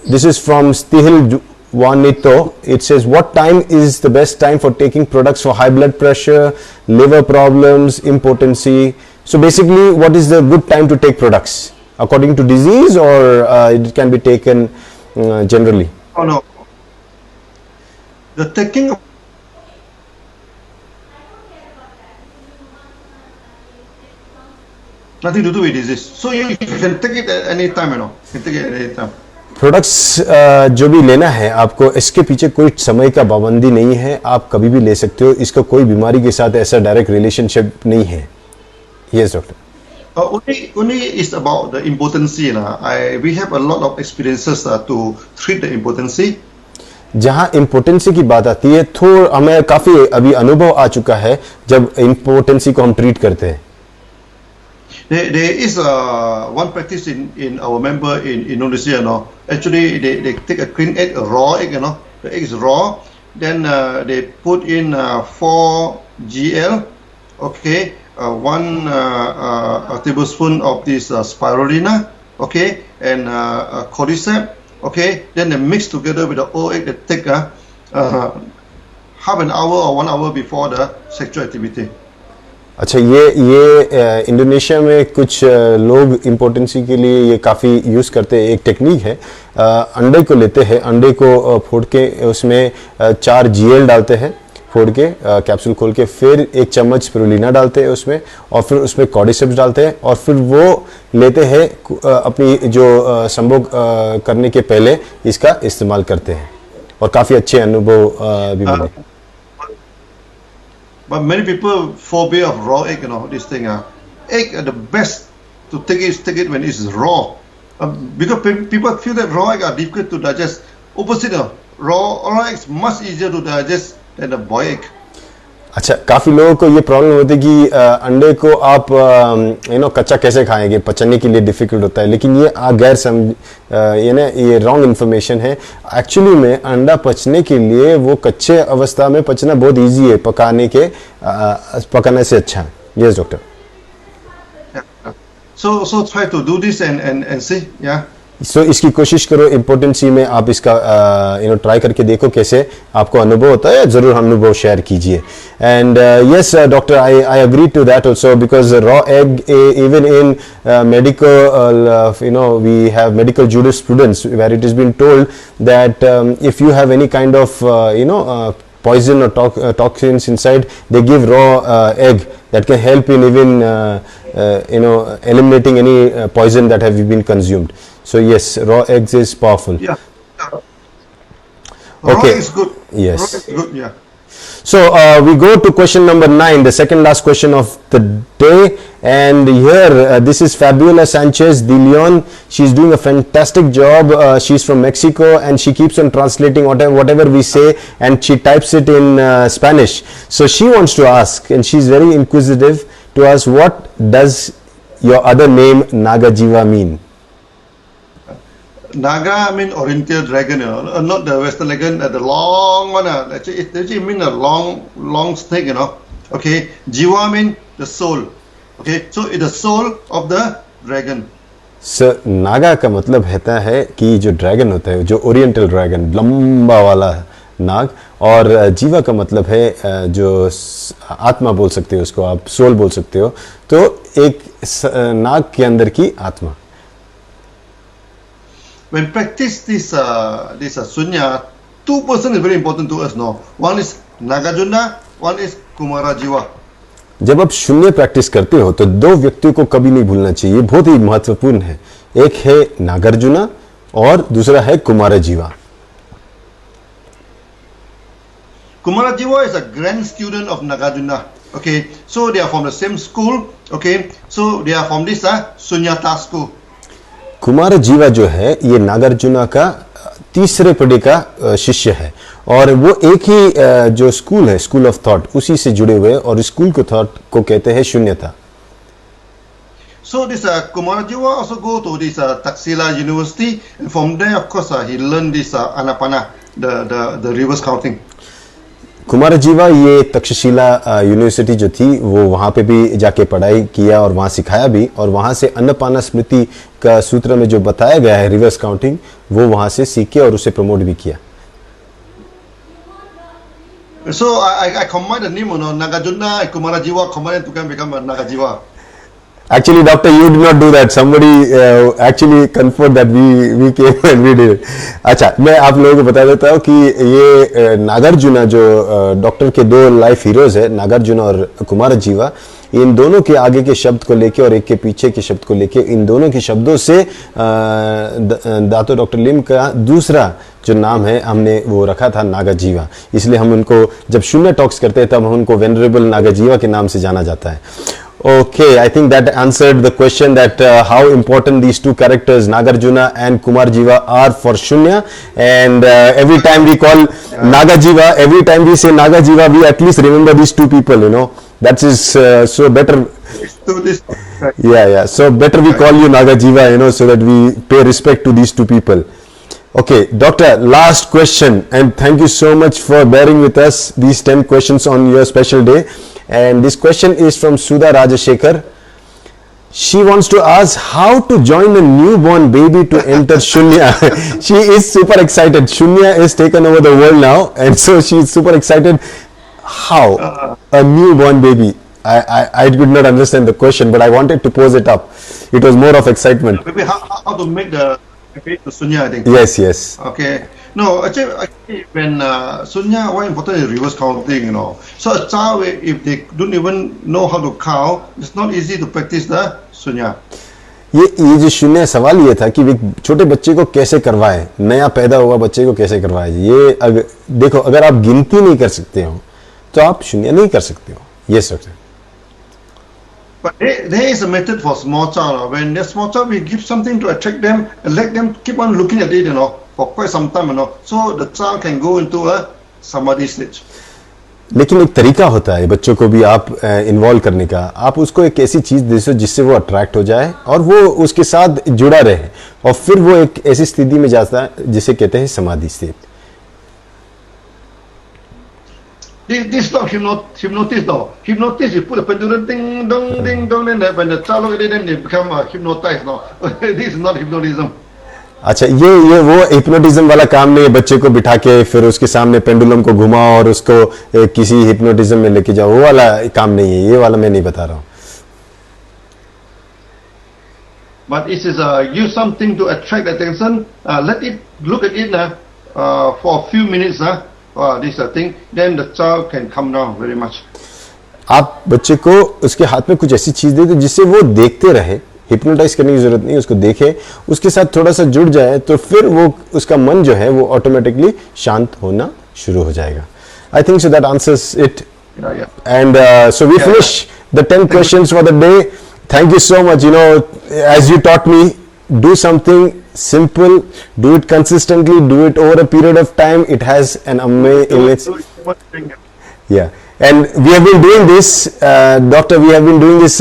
this is from Stihil Juanito. It says, what time is the best time for taking products for high blood pressure, liver problems, impotency? So basically, what is the good time to take products according to disease, or it can be taken generally? Oh no. The taking of nothing to do with disease. So you can take it at any time, You can take it at any time. Products जो भी लेना है आपको, इसके पीछे कोई समय का पाबंदी नहीं है, आप कभी भी ले सकते हो। इसका कोई बीमारी के साथ ऐसा डायरेक्ट रिलेशनशिप नहीं है। Yes doctor. Only is about the impotency. We have a lot of experiences to treat the impotency. जहाँ इम्पोर्टेंसी की बात आती है, थोड़ा हमें काफी अभी अनुभव आ चुका है जब इम्पोर्टेंसी को हम ट्रीट करते हैं। There is one practice in our member in Indonesia, you know. Actually, they take a clean egg, a raw egg, you know. The egg is raw. Then they put in 4 GL, okay, 1 tablespoon of this spirulina, okay, and cordyceps, okay. Then they mix together with the old egg. They take half an hour or 1 hour before the sexual activity. अच्छा, ये Indonesia में कुछ लोग impotency के लिए ये काफ़ी use करते हैं। एक टेक्निक है, अंडे को लेते हैं, अंडे को फोड़ के उसमें 4 GL डालते हैं, फोड़ के कैप्सूल खोल के, फिर 1 चम्मच स्पिरुलिना डालते हैं उसमें, और फिर उसमें कॉर्डिसेप्स डालते हैं, और फिर वो लेते हैं अपनी जो संभोग करने के पहले इसका इस्तेमाल करते हैं, और काफ़ी अच्छे अनुभव भी मिले। But many people phobia of raw egg, you know, this thing. Egg, the best to take it when it's raw. Because people feel that raw egg are difficult to digest. Opposite, raw egg is much easier to digest than the boiled egg. अच्छा, काफ़ी लोगों को ये problem होती है कि अंडे को आप कच्चा कैसे खाएंगे, पचने के लिए डिफ़िकल्ट होता है, लेकिन ये गैर समझ ये रॉन्ग इन्फॉर्मेशन है। एक्चुअली में अंडा पचने के लिए वो कच्चे अवस्था में पचना बहुत इजी है, पकाने से अच्छा है। Yes doctor. So try to do this and see, yeah. सो इसकी कोशिश करो, इम्पोर्टेंसी में आप इसका ट्राई करके देखो कैसे आपको अनुभव होता है, जरूर अनुभव शेयर कीजिए। And yes doctor, I agree to that also, because raw egg even in medical we have medical jurisprudence where it has been told that if you have any kind of poison or toxins inside, they give raw egg that can help in even eliminating any poison that have been consumed. So yes, raw eggs is powerful. Yeah. Okay. Raw is good. Yes. Raw is good, yeah. So we go to question number 9, the second last question of the day, and here this is Fabiola Sanchez de Leon. She's doing a fantastic job. She's from Mexico, and she keeps on translating whatever we say, and she types it in Spanish. So she wants to ask, and she's very inquisitive to ask, what does your other name Nagajiva mean? Naga means oriental dragon, not the western dragon, the long one. It actually means a long snake, Okay, Jiva means the soul. Okay, so it's the soul of the dragon. Sir, Naga का मतलब होता है कि जो dragon होता है, जो oriental dragon, लंबा वाला नाग, और जीवा का मतलब है जो आत्मा बोल सकते हो, उसको आप सोल बोल सकते हो, तो एक नाग के अंदर की आत्मा। When practice this sunya, 2 persons is very important to us now. One is Nagarjuna, one is Kumarajiva. जब आप शून्य प्रैक्टिस करते हो तो 2 व्यक्तियों को कभी नहीं भूलना चाहिए, बहुत ही महत्वपूर्ण है। एक है नागार्जुना और दूसरा है कुमारजीवा। Kumarajiva is a grand student of Nagarjuna. Okay, so they are from the same school. Okay, so they are from this Sunyata school. Kumar जीवा जो है ये नागार्जुना का तीसरे पीढ़ी का शिष्य है, और वो एक ही जो स्कूल है, स्कूल ऑफ थॉट, उसी से जुड़े हुए, और स्कूल को थॉट को कहते हैं शून्यता। So this Kumarajiva also go to this Taxila University, and from there of course he learned this Anapana, the reverse counting. Kumar जीवा ये तक्षशिला यूनिवर्सिटी जो थी वो वहाँ पे भी जाके पढ़ाई किया और वहाँ सिखाया भी, और वहाँ से अन्नपाना स्मृति का सूत्र में जो बताया गया है रिवर्स काउंटिंग, वो वहाँ से सीखे और उसे प्रमोट भी किया। So I combine the name, Nagarjuna and Kumarajiva combined to become Nagajiva. Actually, doctor, you did not do that. Somebody actually confirmed that we came and we did it. अच्छा, मैं आप लोगों को बता देता हूँ कि ये नागार्जुना जो डॉक्टर के 2 लाइफ हीरोज है, नागार्जुना और कुमारजीवा, इन दोनों के आगे के शब्द को लेके और एक के पीछे के शब्द को लेके, इन दोनों के शब्दों से दातो डॉक्टर लिम का दूसरा जो नाम है हमने वो रखा था नागाजीवा। इसलिए हम उनको जब शून्य टॉक्स करते हैं तब हम उनको वेनरेबल नागाजीवा के नाम से जाना जाता है। Okay, I think that answered the question that how important these 2 characters Nagarjuna and Kumarjiva are for Shunya, and every time we call Nagajiva, every time we say Nagajiva, we at least remember these 2 people, That is so better. To this. Yeah. So better we call you Nagajiva, so that we pay respect to these two people. Okay, doctor, last question, and thank you so much for bearing with us these 10 questions on your special day. And this question is from Sudha Rajashekhar. She wants to ask how to join a newborn baby to enter Shunya. She is super excited. Shunya is taken over the world now, and so she is super excited. How a newborn baby? I did not understand the question, but I wanted to pose it up. It was more of excitement. Maybe how to make the Sunya, I think. Yes. Okay. No, actually when Sunya, what important is reverse counting, So a child, if they don't even know how to count, it's not easy to practice the Sunya. ये जो शून्य सवाल ये था कि एक छोटे बच्चे को कैसे करवाए, नया पैदा हुआ बच्चे को कैसे करवाए। ये देखो, अगर आप गिनती नहीं कर सकते हो तो आप शून्य नहीं कर सकते हो। Yes, doctor. But there is a method for small child. When they're small child, we give something to attract them and let them keep on looking at it, for quite some time, so the child can go into a samadhi stage. लेकिन एक तरीका होता है बच्चों को भी आप involve करने का। आप उसको एक ऐसी चीज दे जिससे वो अट्रैक्ट हो जाए और वो उसके साथ जुड़ा रहे, और फिर वो एक ऐसी स्थिति में जाता है जिसे कहते हैं समाधि स्थिति। This is not hypnosis though. Hypnosis, you put a pendulum ding dong ding dong, and when the child look at it, then they become hypnotized. No, this is not hypnotism. अच्छा, ये वो हिप्नोटिज्म वाला काम नहीं है, बच्चे को बिठा के फिर उसके सामने पेंडुलम को घुमाओ और उसको किसी हिप्नोटिज्म में लेके जाओ, वो वाला काम नहीं है। ये वाला मैं नहीं बता रहा हूँ। But it is use something to attract attention. Let it look at it for a few minutes. This is a thing. Then the child can come down very much. आप बच्चे को उसके हाथ में कुछ ऐसी चीज दे दो जिससे वो देखते रहे। हिप्नोटाइज करने की जरूरत नहीं, उसको देखे, उसके साथ थोड़ा सा जुड़ जाए तो फिर वो उसका मन जो है वो ऑटोमेटिकली शांत होना शुरू हो जाएगा। I think so that answers it. And so we finish the 10 questions for the day. Thank you so much. As you taught me, do something simple, do it consistently, do it over a period of time. It has an amazing, yeah. And we have been doing this, doctor, we have been doing this,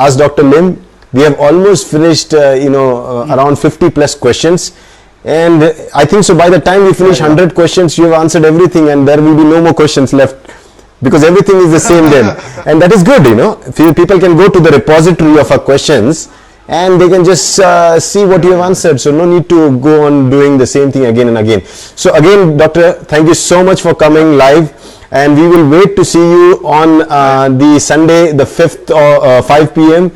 ask Dr. Lim. We have almost finished, around 50 plus questions. And I think so by the time we finish 100 questions, you have answered everything and there will be no more questions left, because everything is the same then. And that is good, People can go to the repository of our questions and they can just see what you have answered. So no need to go on doing the same thing again and again. So again, doctor, thank you so much for coming live, and we will wait to see you on the Sunday, the 5th or 5 p.m.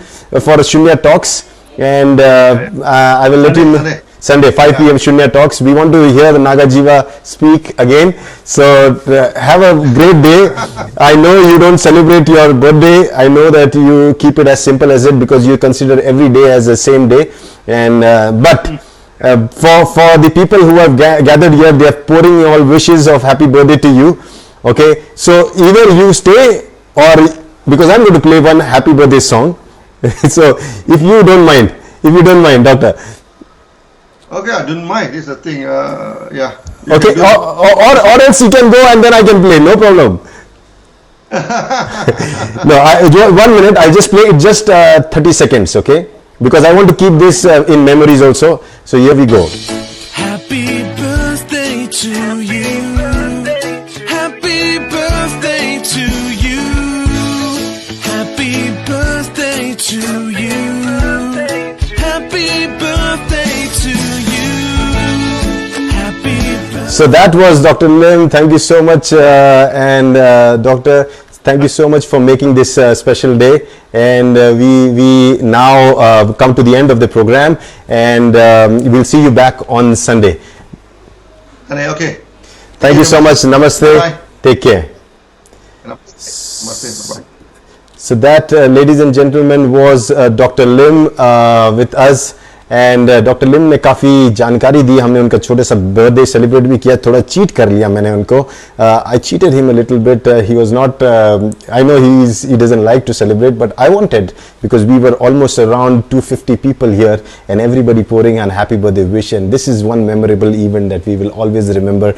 for Shunya Talks, and I will let you know. Sunday 5 p.m. Shunya Talks. We want to hear the Nagajiva speak again. So have a great day. I know you don't celebrate your birthday. I know that you keep it as simple as it, because you consider every day as the same day. And but for the people who have gathered here, they are pouring all wishes of happy birthday to you. Okay. So either you stay, or because I'm going to play one happy birthday song. So if you don't mind, doctor. Okay, I don't mind. This is the thing. Yeah. Okay, or else you can go and then I can play. No problem. No, 1 minute. I'll just play it just 30 seconds, okay? Because I want to keep this in memories also. So here we go. Happy birthday to you. Happy birthday to you. Happy birthday to you. Happy birthday to you. Happy birthday. So that was Dr. Lim. Thank you so much, and doctor, thank you so much for making this special day. And we now come to the end of the program, and we'll see you back on Sunday. Okay. Thank you so much. Namaste. Bye. Take care. Namaste. Bye. So that, ladies and gentlemen, was Dr. Lim with us. And doctor Lim ने काफ़ी जानकारी दी। हमने उनका छोटा सा birthday celebrate भी किया, थोड़ा चीट कर लिया मैंने उनको। I cheated him a little bit. He was not, I know he doesn't like to celebrate, but I wanted, because we were almost around 250 people here and everybody pouring an happy birthday wish, and this is one memorable event that we will always remember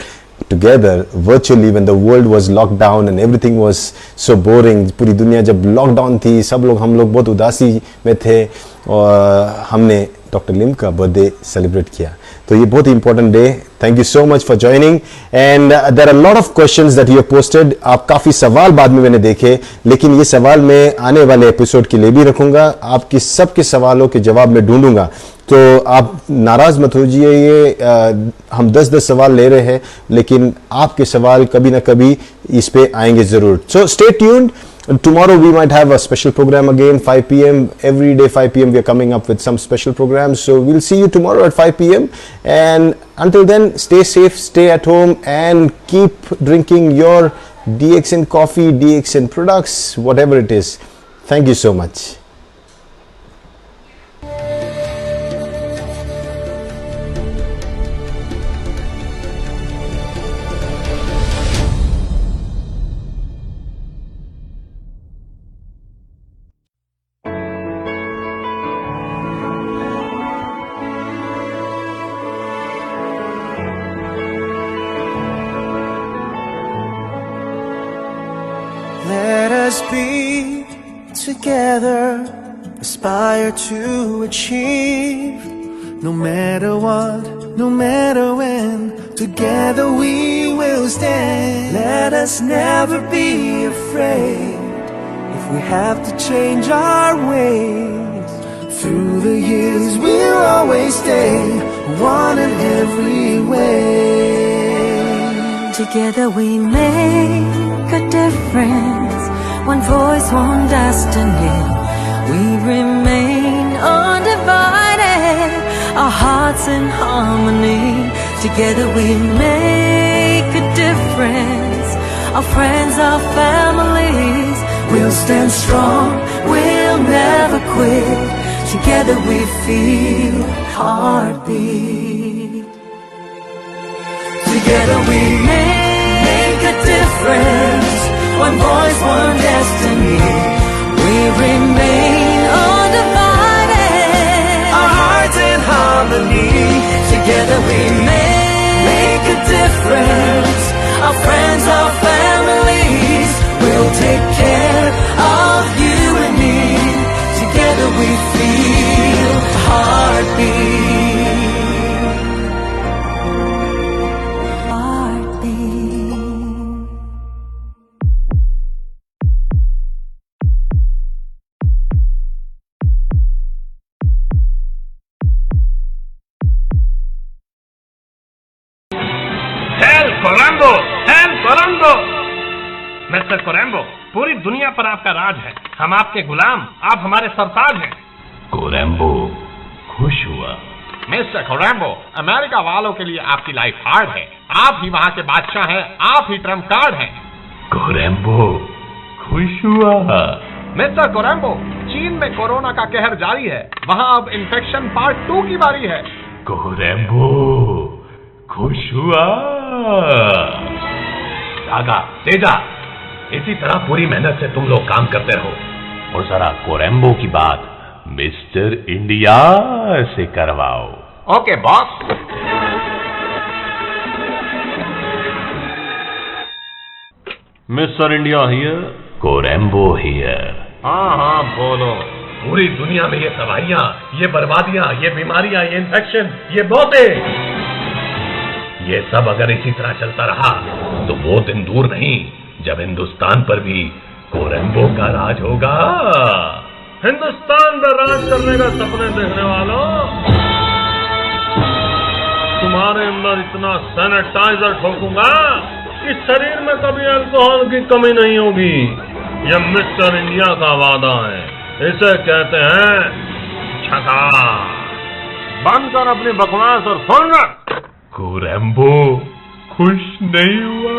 together virtually when the world was locked down and everything was so boring. पूरी दुनिया जब lockdown थी, हम लोग बहुत उदासी में थे और हमने डॉक्टर लिम का बर्थडे सेलिब्रेट किया. तो ये बहुत ही important day. Thank you so much for joining and there are lot of questions that you have posted. आप काफी सवाल बाद में मैंने देखे, लेकिन ये सवाल मैं आने वाले एपिसोड के लिए भी रखूंगा. आपकी सबके सवालों के जवाब मैं ढूंढूंगा, तो आप नाराज मत होइए. ये हम 10-10 सवाल ले रहे हैं, लेकिन आपके सवाल कभी ना कभी इस पे आएंगे जरूर. So stay tuned. Tomorrow we might have a special program again, 5 p.m. Every day 5 p.m. we are coming up with some special programs. So we'll see you tomorrow at 5 p.m. And until then, stay safe, stay at home, and keep drinking your DXN coffee, DXN products, whatever it is. Thank you so much. Let us be together, aspire to achieve. No matter what, no matter when, together we will stand. Let us never be afraid if we have to change our ways. Through the years we'll always stay one in every way. Together we make a difference. One voice, one destiny. We remain undivided. Our hearts in harmony. Together we make a difference. Our friends, our families. We'll stand strong. We'll never quit. Together we feel heartbeat. Together we make a difference. One voice, one destiny. We remain undivided. Our hearts in harmony. Together we make a difference. Our friends, our families. We'll take care of you and me. Together we feel heartbeat. Korambo, mister Korambo, पूरी दुनिया पर आपका राज है. हम आपके गुलाम, आप हमारे सरताज हैं. कोरैम्बो खुश हुआ. मिस्टर कोरैम्बो, अमेरिका वालों के लिए आपकी लाइफ हार्ड है. आप ही वहाँ के बादशाह हैं, आप ही ट्रम्प कार्ड हैं. कोरैम्बो खुश हुआ. मिस्टर कोरैम्बो, चीन में कोरोना का कहर जारी है. वहाँ अब इन्फेक्शन पार्ट 2 की बारी है. कोरैम्बो खुश हुआ. जागा, तेजा, इसी तरह पूरी मेहनत से तुम लोग काम करते रहो. और जरा कोरैम्बो की बात मिस्टर इंडिया से करवाओ. Okay boss. Mister India here, Korambo here. हाँ बोलो. पूरी दुनिया में ये तबाहियां, ये बर्बादियां, ये बीमारियां, ये इन्फेक्शन, ये मौतें, ये सब अगर इसी तरह चलता रहा तो वो दिन दूर नहीं जब हिंदुस्तान पर भी कोरैम्बो का राज होगा. हिंदुस्तान पर राज करने का सपने देखने वालों, तुम्हारे अंदर इतना सैनिटाइजर ठोकूंगा कि शरीर में कभी अल्कोहल की कमी नहीं होगी. यह मिस्टर इंडिया का वादा है. इसे कहते हैं छका. बंद कर अपनी बकवास और सुन. कोरैम्बो खुश नहीं हुआ.